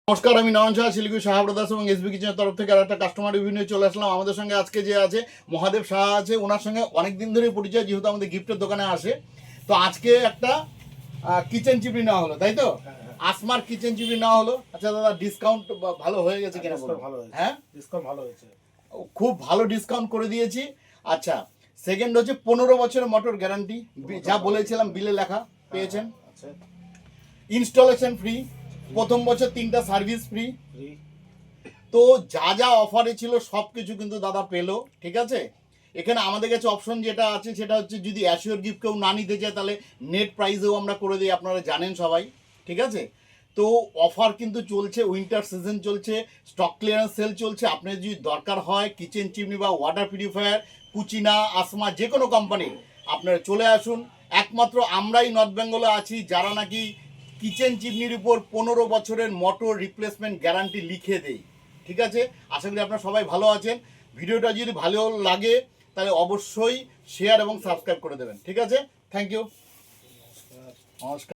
নমস্কার, আমি নয়ন শাহ, শিলিগুড়ি শাহ ব্রাদার্স এবং এসবি কিচেনের তরফ থেকে আর একটা কাস্টমার রিভিউ নিয়ে চলে আসলাম। আমাদের সঙ্গে আজকে যে আছে মহাদেব শাহ আছে, ওনার সঙ্গে অনেক দিন ধরেই পরিচয়, যেহেতু আমাদের গিফটের দোকানে আসে। তো আজকে একটা কিচেন চিমনি নেওয়া হলো, তাই তো? আসমার কিচেন চিমনি নেওয়া হলো। আচ্ছা দাদা, ডিসকাউন্ট ভালো হয়ে গেছে কিনা বলুন? ভালো হয়েছে, হ্যাঁ, ডিসকাউন্ট ভালো হয়েছে, খুব ভালো ডিসকাউন্ট করে দিয়েছি। আচ্ছা, সেকেন্ড হচ্ছে 15 বছরের মোটর গ্যারান্টি, যা বলেছিলাম বিলে লেখা পেয়েছেন। আচ্ছা ইনস্টলেশন ফ্রি, প্রথম বছর 3টা সার্ভিস ফ্রি। ফ্রি। তো যা যা অফারে ছিল সব কিছু কিন্তু দাদা পেলো, ঠিক আছে? এখানে আমাদের কাছে অপশন যেটা আছে সেটা হচ্ছে, যদি অ্যাসিওর গিফট কেউ না নিতে চায় তাহলে নেট প্রাইসেও আমরা করে দিই, আপনারা জানেন সবাই, ঠিক আছে? তো অফার কিন্তু চলছে, উইন্টার সিজন চলছে, স্টক ক্লিয়ারেন্স সেল চলছে। আপনার যদি দরকার হয় কিচেন চিমনি বা ওয়াটার পিউরিফায়ার, কুচিনা, আসমা, যে কোনো কোম্পানি, আপনারা চলে আসুন। একমাত্র আমরাই নর্থ বেঙ্গলে আছি যারা নাকি কিচেন চিমনির উপর 15 বছরের মোটর রিপ্লেসমেন্ট গ্যারান্টি লিখে দেই, ঠিক আছে? আশা করি আপনারা সবাই ভালো আছেন। ভিডিওটা যদি ভালো লাগে তাহলে অবশ্যই শেয়ার এবং সাবস্ক্রাইব করে দেবেন, ঠিক আছে? থ্যাংক ইউ, নমস্কার।